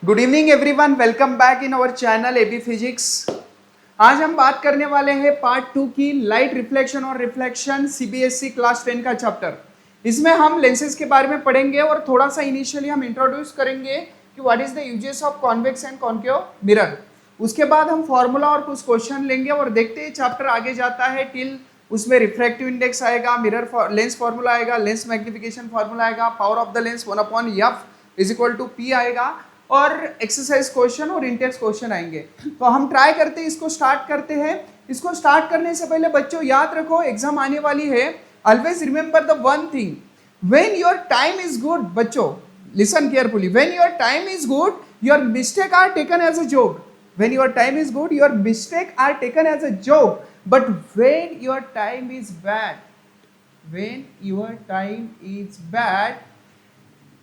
Good evening everyone, welcome back in our channel AB physics. आज हम बात करने वाले हैं पार्ट 2 की लाइट रिफ्लेक्शन और रिफ्लेक्शन सीबीएसई क्लास 10 का चैप्टर। इसमें हम लेंसेज के बारे में पढ़ेंगे और थोड़ा सा इनिशियली हम इंट्रोड्यूस करेंगे कि what is the uses of convex and concave mirror. उसके बाद हम फॉर्मूला और कुछ क्वेश्चन लेंगे और देखते हैं चैप्टर आगे जाता है टिल उसमें रिफ्रैक्टिव इंडेक्स आएगा, मिरर लेंस फॉर्मूला आएगा, लेंस मैग्निफिकेशन फॉर्मूला आएगा, power of the lens 1/f is equal to p आएगा और एक्सरसाइज क्वेश्चन और इंटेक्स क्वेश्चन आएंगे। तो हम ट्राई करते हैं, इसको स्टार्ट करते हैं। इसको स्टार्ट करने से पहले बच्चों याद रखो एग्जाम आने वाली है। Always remember the one thing, when your time is good, बच्चों listen carefully, when your time is good your mistake are taken as a joke. When your time is good, your mistake are taken as a joke. But when your time is bad,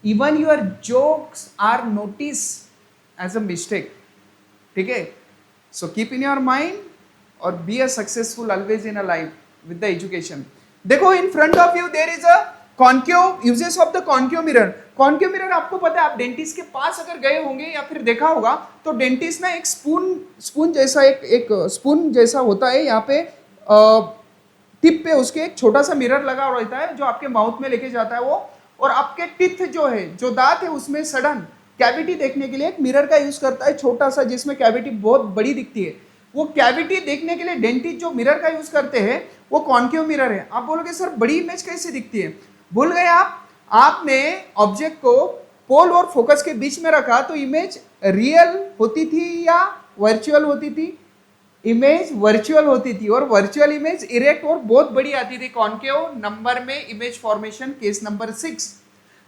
even your jokes are noticed as a mistake. ठीक है? So keep in your mind or be a successful always in a life with the education. देखो in front of you there is a concave, uses of the concave mirror. Concave mirror आपको पता है, आप dentist के पास अगर गए होंगे या फिर देखा होगा तो डेंटिस्ट ना एक स्पून जैसा एक स्पून जैसा होता है, यहाँ पे टिप पे उसके एक छोटा सा मिरर लगा रहता है जो आपके माउथ में लेके जाता है वो, और आपके टीथ जो है, जो दांत है उसमें सडन कैविटी देखने के लिए एक मिरर का यूज करता है छोटा सा, जिसमें कैविटी बहुत बड़ी दिखती है। वो कैविटी देखने के लिए डेंटिस्ट जो मिरर का यूज करते हैं वो कॉन्केव मिरर है। आप बोलोगे सर बड़ी इमेज कैसे दिखती है? भूल गए आपने ऑब्जेक्ट को पोल और फोकस के बीच में रखा तो इमेज रियल होती थी या वर्चुअल होती थी? इमेज वर्चुअल होती थी, और वर्चुअल इमेज इरेक्ट और बहुत बड़ी आती थी कॉन्केव नंबर में इमेज फॉर्मेशन केस नंबर 6।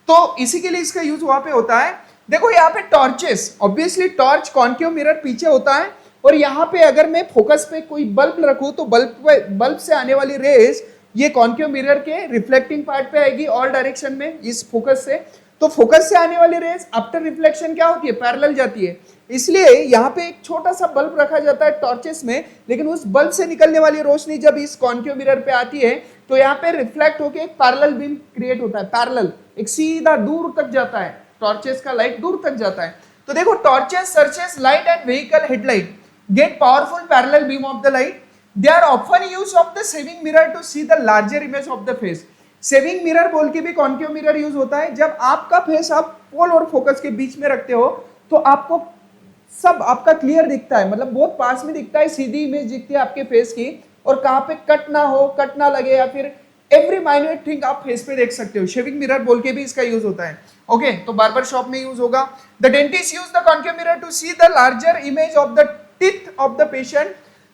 तो इसी के लिए इसका यूज वहां पे होता है। देखो यहाँ पे torches, obviously torch concave mirror पीछे होता है, और यहाँ पे अगर मैं फोकस पे कोई बल्ब रखूं तो बल्ब से आने वाली रेज ये कॉन्केव मिरर के रिफ्लेक्टिंग पार्ट पे आएगी ऑल डायरेक्शन में इस फोकस से। तो फोकस से आने वाली रेज आफ्टर रिफ्लेक्शन क्या होती है? पैरेलल जाती है। इसलिए यहाँ पे एक छोटा सा बल्ब रखा जाता है टॉर्चेस में, लेकिन उस बल्ब से निकलने वाली रोशनी जब इस कॉन्केव मिरर पे आती है तो यहाँ पे रिफ्लेक्ट होकर एक पैरेलल बीम क्रिएट होता है। पैरेलल एक सीधा दूर तक जाता है, टॉर्चेस का लाइट दूर तक जाता है। तो देखो torches searches light and vehicle headlight get powerful parallel beam of the light. They are often used of the saving mirror to see the larger image of the face. Saving mirror बोल के भी concave mirror use होता है। जब आपका face आप पोल और focus के बीच में रखते हो तो आपको सब आपका क्लियर दिखता है, मतलब बहुत पास में दिखता है, सीधी इमेज दिखती है आपके फेस की, और कहाँ पे कट ना हो, कट ना लगे, या फिर एवरी माइन्यूट थिंग आप फेस पे देख सकते हो। शेविंग मिरर बोल के भी इसका यूज होता है। ओके, तो बार्बर शॉप में यूज होगा। The dentist use the concave mirror to see the larger image of the teeth of the patient.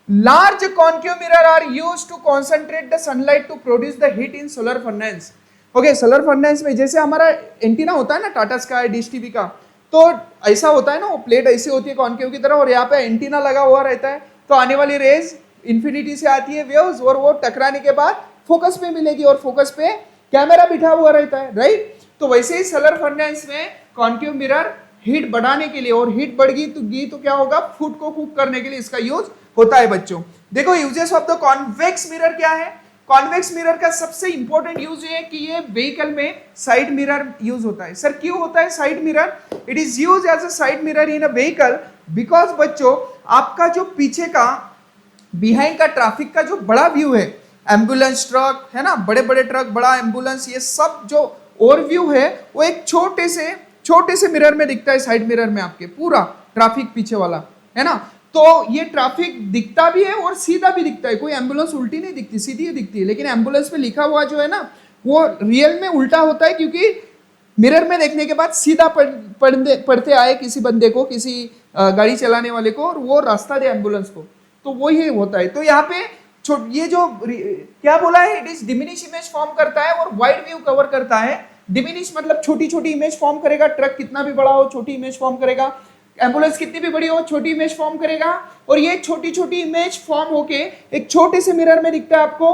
Large concave mirror are used to concentrate the sunlight to produce the heat in solar furnace. Okay, solar furnace में जैसे हमारा antenna होता है ना Tata sky dish TV का, तो ऐसा होता है ना, वो प्लेट ऐसी होती है कॉन्केव की तरह, और यहाँ पे एंटीना लगा हुआ रहता है। तो आने वाली रेज इन्फिनिटी से आती है वेव्स, और वो टकराने के बाद फोकस पे मिलेगी और फोकस पे कैमरा बिठा हुआ रहता है, राइट? तो वैसे ही सोलर फर्नेस में कॉन्केव मिरर हीट बढ़ाने के लिए, और हीट बढ़ गई तो क्या होगा, फूड को कुक करने के लिए इसका यूज होता है बच्चों। देखो uses of the convex mirror क्या है? कॉन्वेक्स मिरर का सबसे इंपॉर्टेंट यूज है कि ये व्हीकल में साइड मिरर यूज होता है। सर क्यों होता है side mirror? It is use as a side mirror in a vehicle because बच्चों आपका जो पीछे का बिहाइंड का ट्रैफिक का जो बड़ा व्यू है, एम्बुलेंस ट्रक है ना, बड़े बड़े ट्रक, बड़ा एम्बुलेंस, ये सब जो ओवरव्यू है वो एक छोटे से मिरर में दिखता है। साइड मिरर में आपके पूरा ट्रैफिक पीछे वाला है ना, तो ये ट्रैफिक दिखता भी है और सीधा भी दिखता है। कोई एम्बुलेंस उल्टी नहीं दिखती, सीधी ही दिखती है, लेकिन एम्बुलेंस पे लिखा हुआ जो है ना वो रियल में उल्टा होता है, क्योंकि मिरर में देखने के बाद सीधा पढ़ते आए किसी बंदे को, किसी गाड़ी चलाने वाले को, और वो रास्ता दे एम्बुलेंस को, तो वो ही होता है। तो यहाँ पे ये जो क्या बोला है, it is diminish image form करता है और वाइड व्यू कवर करता है। डिमिनिश मतलब छोटी छोटी इमेज फॉर्म करेगा, ट्रक कितना भी बड़ा हो छोटी इमेज फॉर्म करेगा, एम्बुलेंस कितनी भी बड़ी हो छोटी इमेज फॉर्म करेगा, और ये छोटी छोटी इमेज फॉर्म होके एक छोटे से मिरर में दिखता है आपको।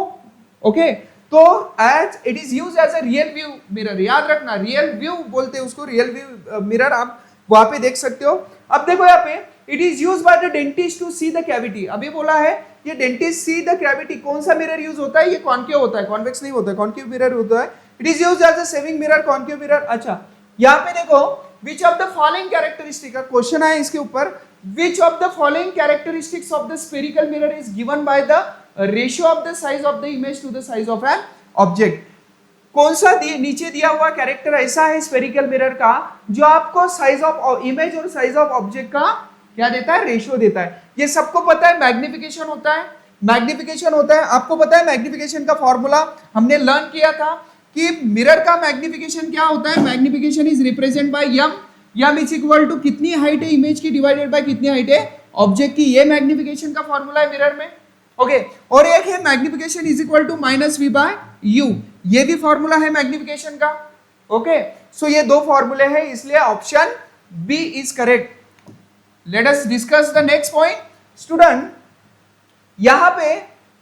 ओके, तो as it is use as a real view mirror, याद रखना रियल व्यू बोलते हैं उसको, रियल व्यू मिरर आप वहां पे देख सकते हो। अब देखो यहाँ पे it is use by the dentist to see the cavity. अभी बोला है ये डेंटिस्ट सी द कैविटी, कौन सा मिरर यूज होता है? ये कॉन्केव होता है, कॉन्वेक्स नहीं होता है, कॉन्केव मिरर होता है। It is used as a saving mirror, concave mirror. अच्छा, यहाँ पे देखो which of the following characteristic का क्वेश्चन है इसके ऊपर, which of the following characteristics of the spherical mirror is given by the ratio of the size of the image to the size of an object. कौन सा नीचे दिया हुआ character ऐसा है स्फेरिकल मिरर का जो आपको साइज ऑफ इमेज और साइज ऑफ ऑब्जेक्ट का क्या देता है, रेशियो देता है। ये सबको पता है मैग्निफिकेशन होता है, मैग्निफिकेशन होता है। आपको पता है मैग्निफिकेशन का फॉर्मूला हमने लर्न किया था कि मिरर का मैग्निफिकेशन क्या होता है, magnification is represent by m, m is equal to कितनी हाइट है इमेज की डिवाइडेड बाय कितनी हाइट है ऑब्जेक्ट की, ये मैग्निफिकेशन का फॉर्मूला है मिरर में। ओके और एक है magnification is equal to minus v by u, ये भी फॉर्मूला है मैग्निफिकेशन का। ओके सो ये दो फॉर्मूले हैं, इसलिए option B is correct. Let us discuss the next point student. यहां पे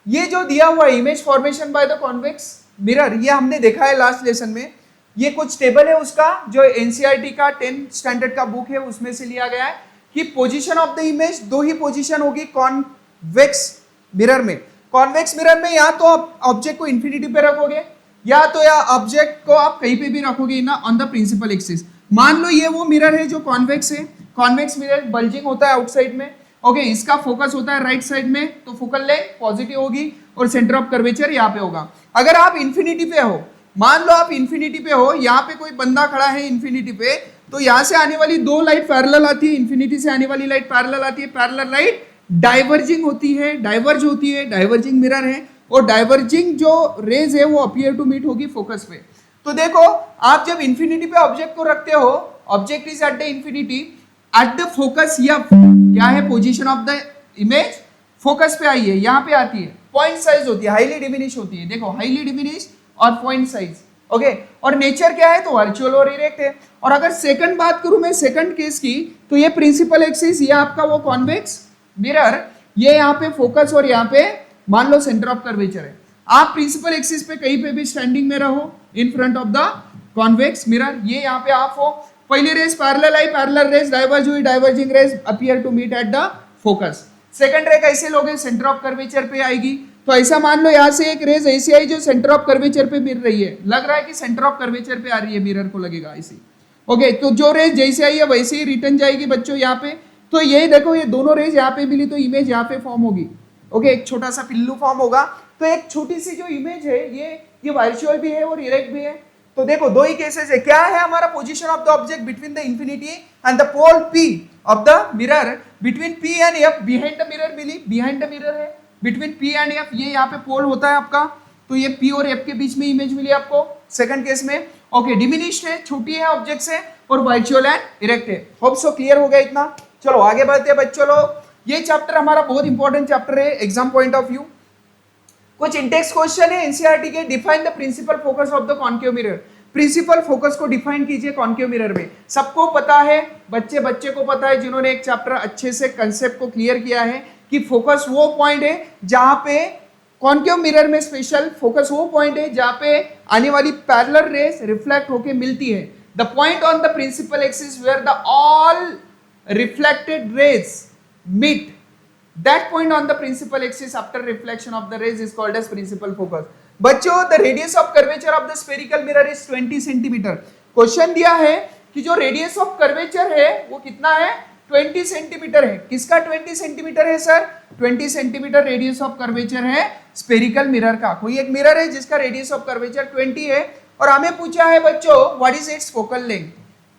ये जो दिया हुआ image formation by the convex mirror, ये हमने देखा है लास्ट लेसन में। ये कुछ टेबल है उसका जो एनसीईआरटी का 10th स्टैंडर्ड का बुक है उसमें से लिया गया है कि पोजीशन ऑफ द इमेज, दो ही पोजीशन होगी कॉन्वेक्स मिरर में। कॉन्वेक्स मिरर में या तो आप ऑब्जेक्ट को इंफिनिटी पे रखोगे या तो या ऑब्जेक्ट को आप कहीं पे भी रखोगे ना ऑन द प्रिंसिपल एक्सिस। मान लो ये वो मिरर है जो कॉन्वेक्स है, कॉन्वेक्स मिरर बल्जिंग होता है आउटसाइड में। ओके इसका फोकस होता है राइट साइड में, तो फोकल लेंथ पॉजिटिव होगी और सेंटर ऑफ कर्वेचर यहाँ पे होगा। अगर आप इंफिनिटी पे हो, मान लो आप इंफिनिटी पे हो, यहाँ पे कोई बंदा खड़ा है इंफिनिटी पे, तो यहाँ से आने वाली दो लाइट पैरेलल आती है, इंफिनिटी से आने वाली लाइट पैरेलल आती है, पैरेलल लाइट डाइवर्जिंग होती है, डाइवर्ज होती है, डाइवर्जिंग मिरर है और डाइवर्जिंग जो रेज है वो अपीयर टू मीट होगी फोकस पे। तो देखो आप जब इंफिनिटी पे ऑब्जेक्ट को रखते हो, object is at the infinity, eight the focus F क्या है position of the image, focus पे आई है, यहाँ पे आती है, पॉइंट साइज होती है, हाईली डिमिनिश होती है। देखो हाईली डिमिनिश और पॉइंट साइज। ओके और नेचर क्या है तो वर्चुअल और इरेक्ट है। और अगर सेकंड बात करूं मैं सेकंड केस की, तो ये प्रिंसिपल एक्सिस, ये आपका वो कॉन्वेक्स मिरर, ये यहाँ पे फोकस और यहाँ पे मान लो सेंटर ऑफ कर्वेचर है। आप प्रिंसिपल एक्सिस पे कहीं पे भी स्टैंडिंग में रहो in front of the convex mirror, ये यहाँ पे आप हो, पहली रेस पैरेलल आई, पैरेलल रेस डाइवर्ज हुई, diverging rays appear to meet at the focus. Second ray कैसे लोगे, सेंटर ऑफ कर्वेचर पे आएगी। तो ऐसा मान लो यहाँ से एक रेस ऐसी आई जो सेंटर ऑफ कर्वेचर पे मिल रही है, लग रहा है कि सेंटर ऑफ कर्वेचर पे आ रही है, मिरर को लगेगा ऐसी। ओके तो जो रेस जैसे आई है वैसे ही रिटर्न जाएगी बच्चों यहाँ पे। तो ये देखो ये दोनों रेस यहाँ पे मिली तो इमेज यहाँ पे फॉर्म होगी। ओके एक छोटा सा पिल्लू फॉर्म होगा। तो एक छोटी सी जो इमेज है ये वर्चुअल भी है और इरेक्ट भी है। तो देखो दो ही केसेस है। क्या है हमारा position of the object between the infinity and the pole P of the mirror, between P and F, behind the mirror मिली, बिहाइंड द मिरर है, बिटवीन P एंड F, ये यहाँ पे पोल होता है आपका। तो ये P और F के बीच में इमेज मिली आपको सेकंड केस में। ओके डिमिनिश्ड है, छोटी है ऑब्जेक्ट से और वर्चुअल एंड इरेक्ट है। होप सो क्लियर हो गया इतना। चलो आगे बढ़ते हैं बच्चों लोग। ये चैप्टर हमारा बहुत इंपॉर्टेंट चैप्टर है एग्जाम पॉइंट ऑफ व्यू। कुछ इंटेक्स क्वेश्चन है एनसीईआरटी के। Define the principal focus of the concave mirror. Principal focus को डिफाइन कीजिए कॉन्केव मिरर में। सबको पता है, बच्चे को पता है जिन्होंने एक चैप्टर अच्छे से कंसेप्ट को क्लियर किया है कि फोकस वो पॉइंट है जहां पे कॉन्केव मिरर में स्पेशल फोकस वो पॉइंट है जहां पे आने वाली पैरेलल रेस रिफ्लेक्ट होके मिलती है। The point on the principal axis where the all reflected rays meet, that point on the principal axis after reflection of the rays is called as principal focus. बच्चों the radius of curvature of the spherical mirror is 20 centimetre. Question दिया है कि जो radius of curvature है वो कितना है, 20 centimetre है। किसका 20 सेंटीमीटर है sir, 20 centimetre radius of curvature है स्फेरिकल मिरर का। कोई एक मिरर है जिसका रेडियस ऑफ कर्वेचर 20 है और हमें पूछा है बच्चों what is it's focal length,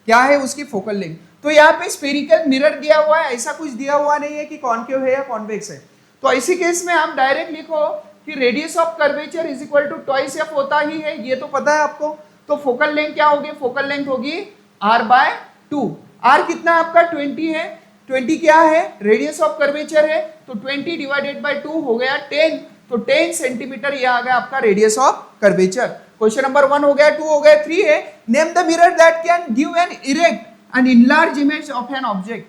क्या है उसकी फोकल लेंथ। तो यहाँ पे स्फेरिकल मिरर दिया हुआ है, ऐसा कुछ दिया हुआ नहीं है कि कॉन्केव है या कॉन्वेक्स है। तो ऐसी केस में आप डायरेक्ट लिखो कि radius of curvature is equal to twice F होता ही है, ये तो पता है आपको। तो फोकल लेंथ क्या होगी, फोकल लेंथ होगी r/2। r कितना आपका 20 है, 20 क्या है रेडियस ऑफ कर्वेचर है, तो 20 डिवाइडेड बाय 2 हो गया 10। तो 10 सेंटीमीटर ये आ गया आपका radius of curvature. Question number 1 हो गया, 2 हो गया, 3 है name the mirror that can give an erect and enlarge image of an object.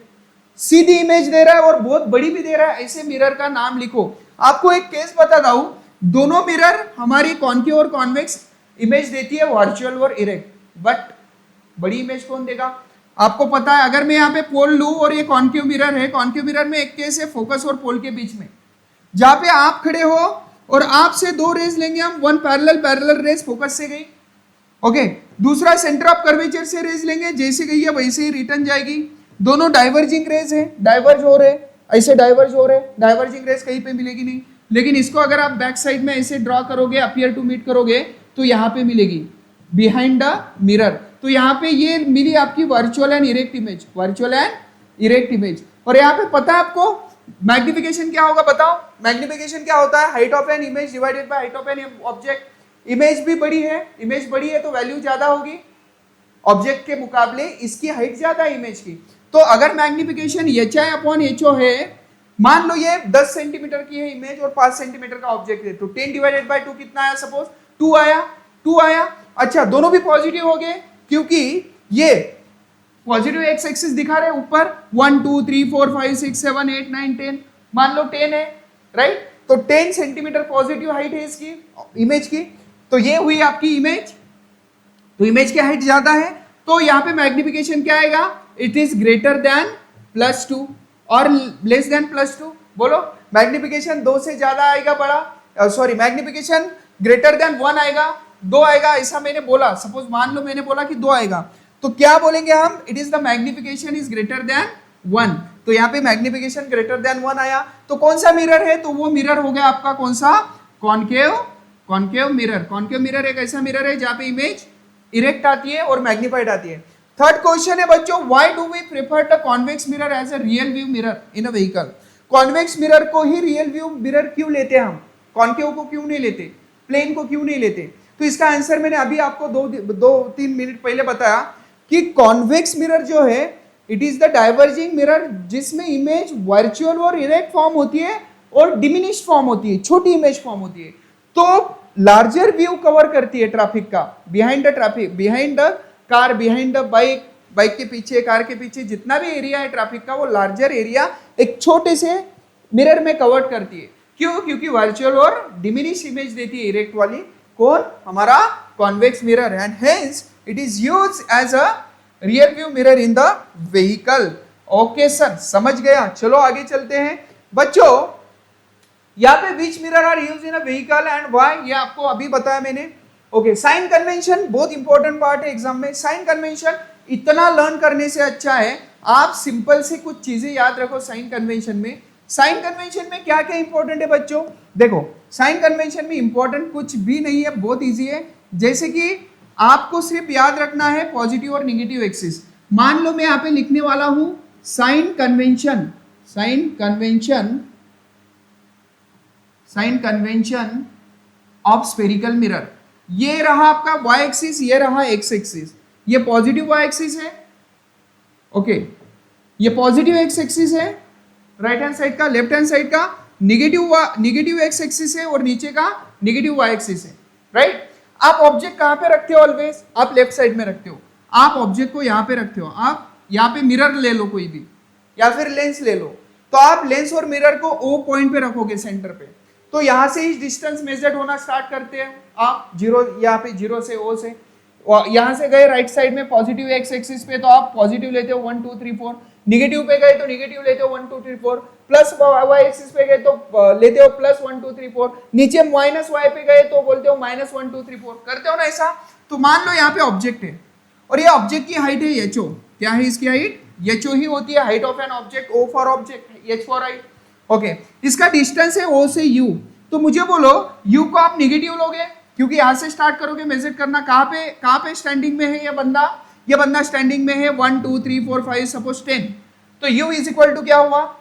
सीधी इमेज दे रहा है और बहुत बड़ी भी दे रहा है, ऐसे मिरर का नाम लिखो। आपको एक केस बताता हूं, दोनों मिरर हमारी कॉन्केव और कॉन्वेक्स इमेज देती है वर्चुअल और इरेक्ट, बट बड़ी इमेज कौन देगा आपको पता है। अगर मैं यहाँ पे पोल लूं और ये कॉन्केव मिरर है, कॉन्केव मिरर में एक केस है फोकस और पोल के बीच में, जहां पे आप खड़े हो और आपसे दो रेज लेंगे हम, वन पैरेलल रेस फोकस से गई। ओके दूसरा सेंटर ऑफ कर्वेचर से रेज लेंगे, जैसे गई है वैसे ही रिटर्न जाएगी। दोनों डाइवर्जिंग रेज है, डाइवर्ज हो रहे, ऐसे डाइवर्ज हो रहे, डाइवर्जिंग रेज कहीं पे मिलेगी नहीं। लेकिन इसको अगर आप बैक साइड में ऐसे ड्रॉ करोगे, अपीयर टू मीट करोगे, तो यहाँ पे मिलेगी बिहाइंड द मिरर। तो यहाँ पे ये मिली आपकी virtual and erect image, virtual and erect image. और यहाँ पे पता है आपको मैग्निफिकेशन क्या होगा, बताओ मैग्निफिकेशन क्या होता है? Height of an image divided by height of an object. Image भी बड़ी है, इमेज बड़ी है तो वैल्यू ज्यादा होगी ऑब्जेक्ट के मुकाबले, इसकी हाइट ज्यादा है इमेज की। तो अगर मैग्निफिकेशन HI अपॉन HO है, मान लो ये 10 सेंटीमीटर की है इमेज और 5 सेंटीमीटर का ऑब्जेक्ट है, तो 10 डिवाइडेड बाय 2 कितना आया? सपोज 2 आया, 2 आया। अच्छा, दोनों भी पॉजिटिव हो गए क्योंकि ये पॉजिटिव एक्स एक्सिस दिखा रहे ऊपर 1 2 3 4 5 6 7 8 9 10, मान लो 10 है, राइट? तो 10 सेंटीमीटर पॉजिटिव हाइट है इसकी इमेज की। तो ये हुई आपकी इमेज, तो इमेज की हाइट ज्यादा है, तो यहाँ पे मैग्निफिकेशन क्या आएगा? इट इज ग्रेटर देन +2 और लेस देन +2। बोलो मैग्निफिकेशन 2 से ज्यादा आएगा बड़ा, सॉरी मैग्निफिकेशन ग्रेटर देन 1 आएगा, 2 आएगा, ऐसा मैंने बोला। सपोज मान लो मैंने बोला कि 2 आएगा, तो क्या बोलेंगे हम? It is the magnification is greater than 1। तो यहाँ पे मैग्निफिकेशन ग्रेटर देन 1 आया, तो कौन सा मिरर है? तो वो मिरर हो गया आपका कौन सा? Concave mirror. कॉनकेव मिरर एक ऐसा मिरर है जहाँ पे इमेज इरेक्ट आती है और मैग्निफाइड आती है। थर्ड क्वेश्चन है बच्चों, why do we prefer the convex mirror as a real view mirror in a vehicle? Convex mirror को ही रियल व्यू मिरर क्यों लेते हैं हम? कॉनकेव को क्यों नहीं लेते? प्लेन को क्यों नहीं लेते? तो इसका आंसर मैंने अभी आपको 2-3 मिनट पहले बताया कि कॉन्वेक्स मिरर जो है it is the diverging mirror जिसमें इमेज वर्चुअल और इरेक्ट फॉर्म होती है और डिमिनिश्ड फॉर्म होती है, छोटी इमेज फॉर्म होती है। तो लार्जर व्यू कवर करती है ट्रैफिक का, behind the traffic, behind the car, behind the bike, bike के पीछे, कार के पीछे जितना भी एरिया है ट्रैफिक का, वो लार्जर एरिया एक छोटे से मिरर में कवर करती है। क्यों? क्योंकि वर्चुअल और डिमिनिश इमेज देती है इरेक्ट वाली, कौन? हमारा convex mirror, and hence it is used as a real view mirror in the vehicle. Okay sir, समझ गया। चलो आगे चलते हैं बच्चों। यहाँ पे which mirror are used in a vehicle and why, ये आपको अभी बताया मैंने। ओके, साइन कन्वेंशन बहुत इंपॉर्टेंट पार्ट है एग्जाम में। साइन कन्वेंशन इतना लर्न करने से अच्छा है आप सिंपल से कुछ चीजें याद रखो साइन कन्वेंशन में। साइन कन्वेंशन में क्या क्या इंपॉर्टेंट है बच्चों? देखो, साइन कन्वेंशन में इंपॉर्टेंट कुछ भी नहीं है, बहुत इजी है। जैसे कि आपको सिर्फ याद रखना है पॉजिटिव और निगेटिव एक्सिस। मान लो मैं यहाँ पे लिखने वाला हूं sign convention, sign convention, sign convention of spherical mirror. ये रहा आपका y एक्सिस, ये रहा x एक्सिस, ये पॉजिटिव y एक्सिस है, ओके, ये पॉजिटिव x एक्सिस है राइट हैंड साइड का, लेफ्ट हैंड साइड का निगेटिव x एक्सिस है और नीचे का निगेटिव y एक्सिस है, राइट। आप ऑब्जेक्ट कहां पे रखते हो? ऑलवेज आप लेफ्ट साइड में रखते हो। आप ऑब्जेक्ट को यहां पे रखते हो, आप यहां पे मिरर ले लो कोई भी, या फिर लेंस ले लो, तो आप लेंस और मिरर को O पॉइंट पे रखोगे सेंटर पे। तो यहां से ही डिस्टेंस मेजर्ड होना स्टार्ट करते हैं आप, 0 यहाँ पे 0 से O से, यहां से गए राइट साइड में पॉजिटिव x एक्सिस पे, तो आप पॉजिटिव लेते हो 1 2 3 4, निगेटिव पे गए तो निगेटिव लेते हो 1 2 3 4, प्लस y एक्सिस पे गए तो लेते हो प्लस 1 2 3 4, नीचे माइनस y पे गए तो बोलते हो माइनस 1 2 3 4, करते हो ना ऐसा। तो मान लो यहाँ पे ऑब्जेक्ट है और ये ऑब्जेक्ट की हाइट है HO। क्या है इसकी हाइट? HO ही होती है, height of an object, O for object, H for height, okay. इसका डिस्टेंस है O से U, तो मुझे बोलो U को आप निगेटिव लोगे क्योंकि यहां से स्टार्ट करोगे मेजर करना। कहां पे स्टैंडिंग में है ये बंदा स्टैंडिंग में है 1 2 3 4 5 सपोज 10, तो U इज इक्वल टू क्या हुआ?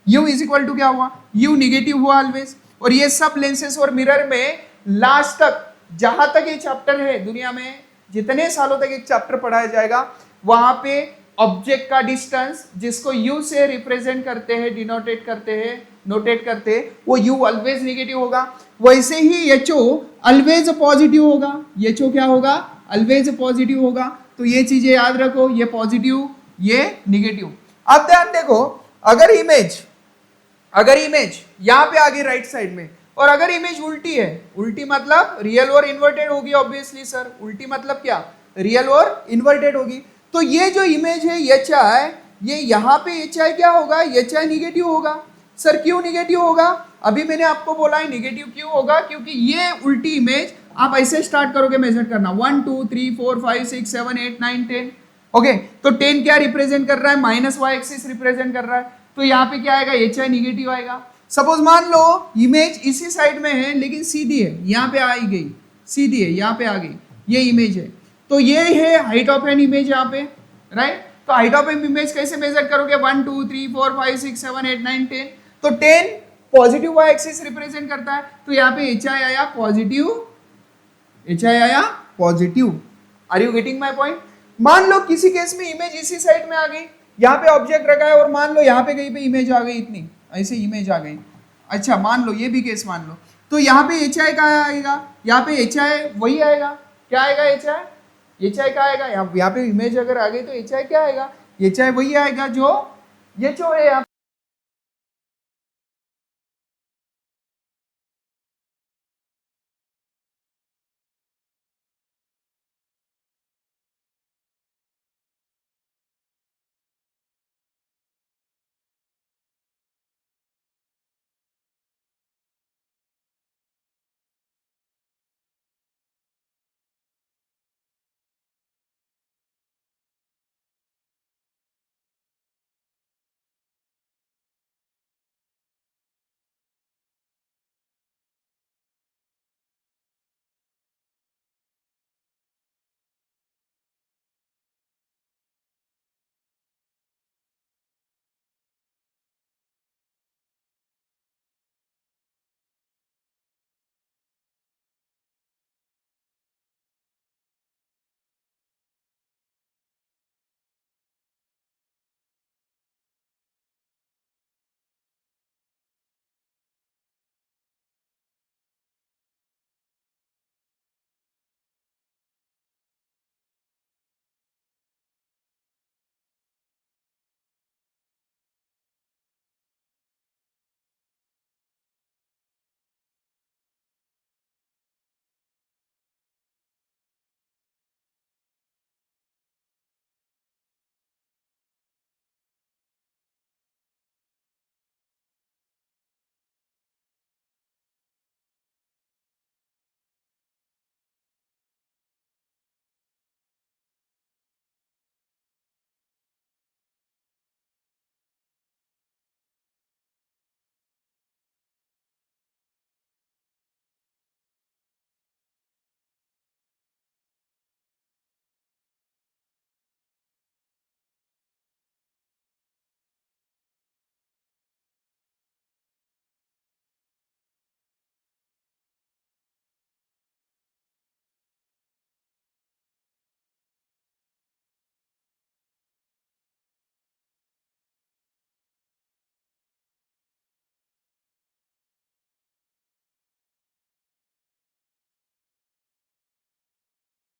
U इज इक्वल टू क्या हुआ? U निगेटिव हुआ ऑलवेज। और ये सब लेंसेस और मिरर में लास्ट तक, जहां तक ये चैप्टर है दुनिया में, जितने सालों तक एक चैप्टर पढ़ाया जाएगा, वहां पे ऑब्जेक्ट का डिस्टेंस जिसको U से रिप्रेजेंट करते हैं, डिनोटेट करते हैं, नोटेट करते हैं, वो U ऑलवेज निगेटिव होगा। वैसे ही HO ऑलवेज पॉजिटिव होगा। HO क्या होगा? ऑलवेज पॉजिटिव होगा। तो ये चीजें याद रखो, ये पॉजिटिव, ये निगेटिव। अब ध्यान देखो, अगर इमेज यहां पे आ गई राइट साइड में, और अगर इमेज उल्टी है, उल्टी मतलब रियल और इन्वर्टेड होगी ऑब्वियसली सर। उल्टी मतलब क्या? रियल और इन्वर्टेड होगी। तो ये जो इमेज है HI, ये यहाँ पे HI क्या होगा? HI निगेटिव होगा। सर क्यों निगेटिव होगा? अभी मैंने आपको बोला है निगेटिव क्यों होगा, क्योंकि ये उल्टी इमेज आप ऐसे स्टार्ट करोगे मेजर करना 1 2 3 4 5 6 7 8 9 10। ओके, तो 10 क्या रिप्रेजेंट कर रहा है, माइनस वाई एक्सिस रिप्रेजेंट कर रहा है, तो यहाँ पे क्या आएगा, एच आई निगेटिव आएगा। सपोज मान लो इमेज इसी साइड में है लेकिन सीधी है, यहाँ पे आई गई, सीधी है यहाँ पे आ गई, ये इमेज है, तो ये है हाइट ऑफ एन इमेज यहाँ पे, राइट। तो हाइट ऑफ एन इमेज कैसे मेजर करोगे, 1 2 3 4 5 6 7 8 9 10, तो 10 पॉजिटिव वाई एक्सिस रिप्रेजेंट करता है, तो यहाँ पे एच आई आया पॉजिटिव, एच आई आया positive. Are you getting my point. मान लो किसी केस में इमेज इसी साइड में आ गई, यहाँ पे ऑब्जेक्ट रखा है और मान लो यहाँ पे कहीं पे इमेज आ गई, इतनी ऐसे इमेज आ गई, अच्छा मान लो ये भी केस मान लो, तो यहाँ पे एच आई कहाँ आएगा, यहाँ पे एच आई वही आएगा, क्या आएगा एच आई का आएगा, यहाँ पे इमेज अगर आ गई तो एच आई क्या आएगा, एच आई वही आएगा जो ये जो है